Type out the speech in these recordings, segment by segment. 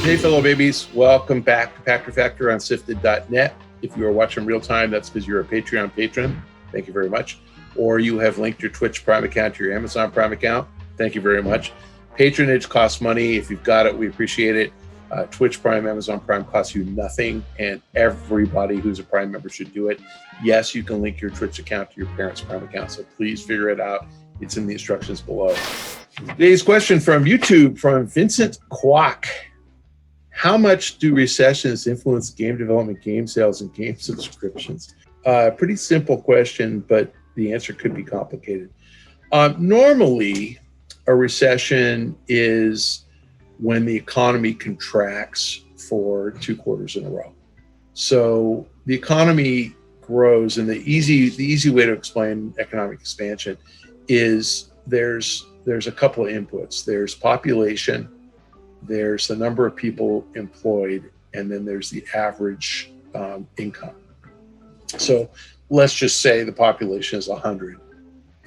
Hey, fellow babies. Welcome back to Pachter Factor on SIFTD.net. If you are watching real time, that's because you're a Patreon patron. Thank you very much. Or you have linked your Twitch Prime account to your Amazon Prime account. Thank you very much. Patronage costs money. If you've got it, we appreciate it. Twitch Prime, Amazon Prime costs you nothing, and everybody who's a Prime member should do it. Yes, you can link your Twitch account to your parents' Prime account, so please figure it out. It's in the instructions below. Today's question from YouTube from Vincent Kwok. How much do recessions influence game development, game sales, and game subscriptions? Pretty simple question, but the answer could be complicated. Normally, a recession is when the economy contracts for 2 quarters in a row. So the economy grows, and the easy way to explain economic expansion is there's a couple of inputs. There's population, there's the number of people employed, and then there's the average income. So let's just say the population is 100,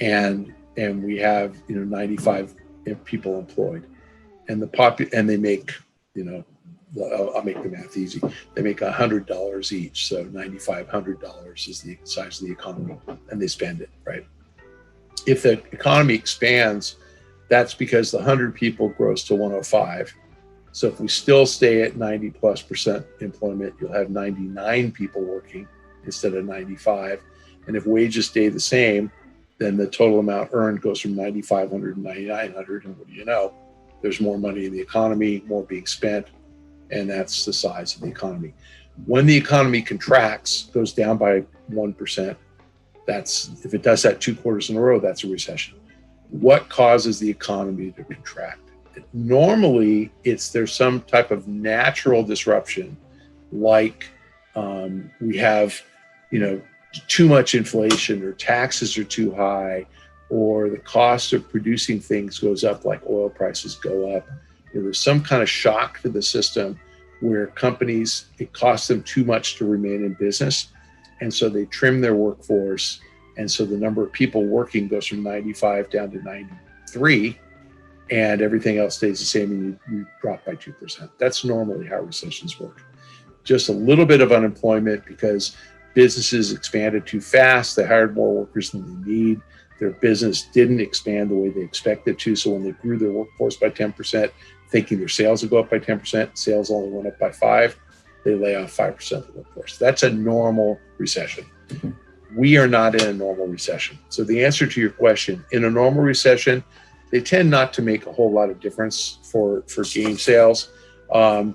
and we have 95 people employed, and they make I'll make the math easy. They make $100 each, so $9,500 is the size of the economy, and they spend it, right? If the economy expands, that's because the 100 people grows to 105. So if we still stay at 90+% employment, you'll have 99 people working instead of 95. And if wages stay the same, then the total amount earned goes from 9,500 to 9,900. And what do you know? There's more money in the economy, more being spent, and that's the size of the economy. When the economy contracts, goes down by 1%, if it does that 2 quarters in a row, that's a recession. What causes the economy to contract? Normally, there's some type of natural disruption, like we have, too much inflation, or taxes are too high, or the cost of producing things goes up, like oil prices go up. There's some kind of shock to the system where companies, it costs them too much to remain in business, and so they trim their workforce, and so the number of people working goes from 95 down to 93. And everything else stays the same, and you drop by 2%. That's normally how recessions work. Just a little bit of unemployment because businesses expanded too fast. They hired more workers than they need. Their business didn't expand the way they expected to. So when they grew their workforce by 10%, thinking their sales would go up by 10%, sales only went up by 5%. They lay off 5% of the workforce. That's a normal recession. We are not in a normal recession. So the answer to your question, in a normal recession, they tend not to make a whole lot of difference for game sales. They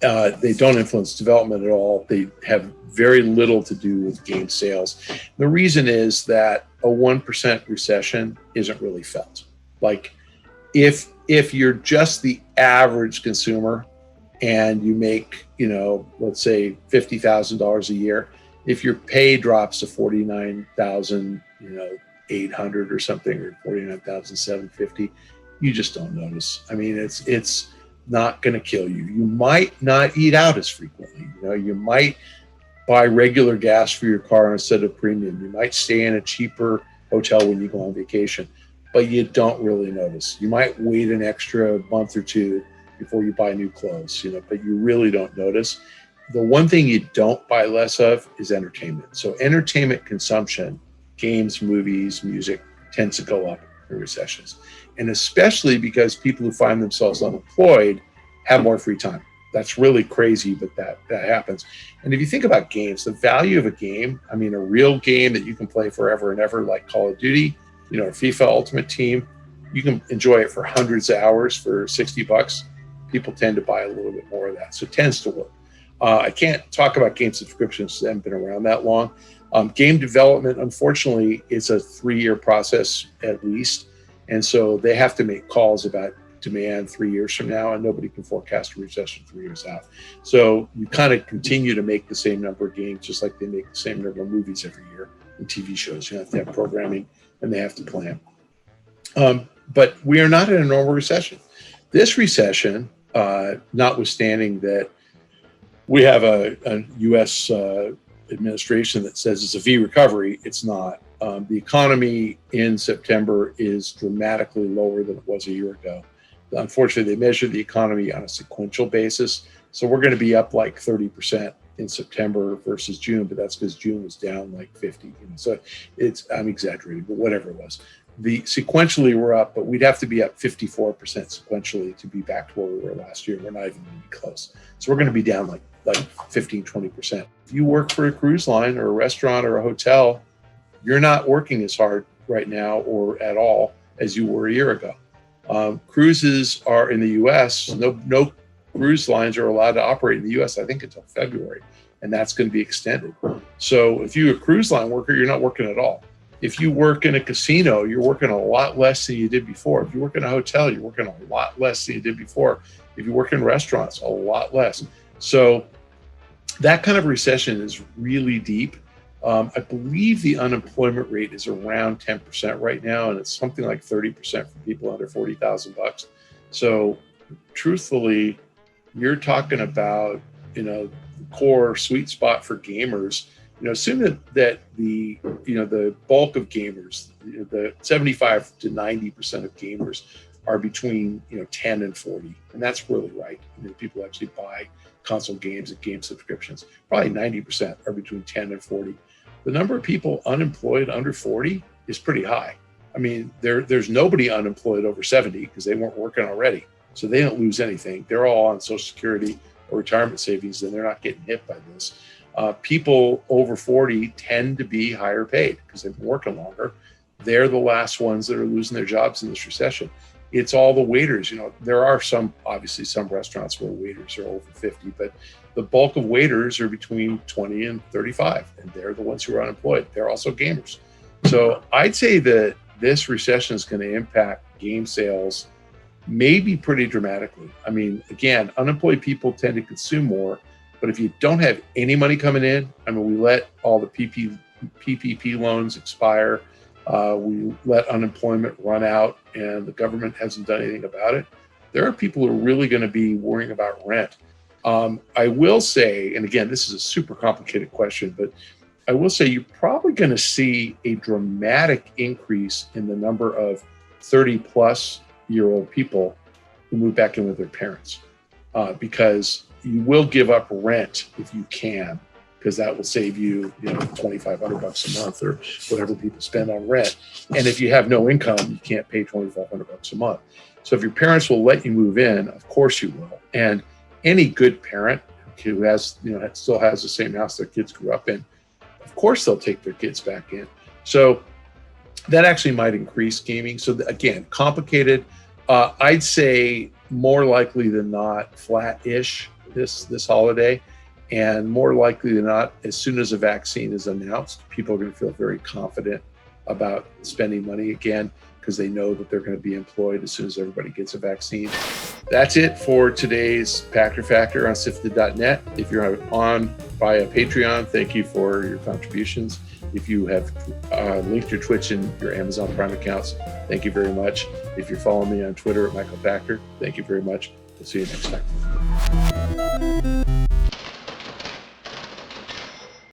don't influence development at all. They have very little to do with game sales. The reason is that a 1% recession isn't really felt. Like if you're just the average consumer and you make, let's say $50,000 a year, if your pay drops to 49,000, 800 or something, or 49,750, you just don't notice. I mean, it's not going to kill you. You might not eat out as frequently. You might buy regular gas for your car instead of premium. You might stay in a cheaper hotel when you go on vacation, but you don't really notice. You might wait an extra month or two before you buy new clothes, but you really don't notice. The one thing you don't buy less of is entertainment. So entertainment consumption, games, movies, music, tends to go up in recessions. And especially because people who find themselves unemployed have more free time. That's really crazy, but that happens. And if you think about games, the value of a game, a real game that you can play forever and ever, like Call of Duty, FIFA Ultimate Team, you can enjoy it for hundreds of hours for $60. People tend to buy a little bit more of that. So it tends to work. I can't talk about game subscriptions. They haven't been around that long. Game development, unfortunately, is a 3-year process at least. And so they have to make calls about demand 3 years from now, and nobody can forecast a recession 3 years out. So you kind of continue to make the same number of games, just like they make the same number of movies every year and TV shows. You have to have programming, and they have to plan. But we are not in a normal recession. This recession, notwithstanding that we have a U.S. administration that says it's a V recovery, it's not. The economy in September is dramatically lower than it was a year ago. unfortunately, they measure the economy on a sequential basis. So we're going to be up like 30% in September versus June, but that's because June was down like 50. So I'm exaggerating, but whatever it was. Sequentially we're up, but we'd have to be up 54% sequentially to be back to where we were last year. We're not even going to be close. So we're going to be down like 15, 20%. If you work for a cruise line or a restaurant or a hotel, you're not working as hard right now or at all as you were a year ago. Cruises are in the U.S. No cruise lines are allowed to operate in the U.S. I think until February, and that's going to be extended. So if you're a cruise line worker, you're not working at all. If you work in a casino, you're working a lot less than you did before. If you work in a hotel, you're working a lot less than you did before. If you work in restaurants, a lot less. So that kind of recession is really deep. I believe the unemployment rate is around 10% right now, and it's something like 30% for people under $40,000. So truthfully, you're talking about, the core sweet spot for gamers. Assume that the bulk of gamers, the 75 to 90% of gamers are between 10 and 40, and that's really right. People actually buy console games and game subscriptions. Probably 90% are between 10 and 40. The number of people unemployed under 40 is pretty high. I mean, there's nobody unemployed over 70 because they weren't working already, so they don't lose anything. They're all on Social Security or retirement savings, and they're not getting hit by this. People over 40 tend to be higher paid because they've been working longer. They're the last ones that are losing their jobs in this recession. It's all the waiters. There are obviously some restaurants where waiters are over 50, but the bulk of waiters are between 20 and 35, and they're the ones who are unemployed. They're also gamers. So I'd say that this recession is going to impact game sales maybe pretty dramatically. I mean, again, unemployed people tend to consume more, but if you don't have any money coming in, we let all the PPP loans expire. We let unemployment run out, and the government hasn't done anything about it. There are people who are really going to be worrying about rent. I will say, and again, this is a super complicated question, but I will say you're probably going to see a dramatic increase in the number of 30-plus-year-old people who move back in with their parents, because you will give up rent if you can, because that will save you, $2,500 a month or whatever people spend on rent. And if you have no income, you can't pay $2,500 a month. So if your parents will let you move in, of course you will. And any good parent who has, still has the same house their kids grew up in, of course they'll take their kids back in. So that actually might increase gaming. So again, complicated. I'd say more likely than not, flat-ish this holiday. And more likely than not, as soon as a vaccine is announced, people are going to feel very confident about spending money again because they know that they're going to be employed as soon as everybody gets a vaccine. That's it for today's Pachter Factor on SIFTD.net. If you're on via Patreon, thank you for your contributions. If you have linked your Twitch and your Amazon Prime accounts, thank you very much. If you're following me on Twitter at Michael Pachter, thank you very much. We'll see you next time.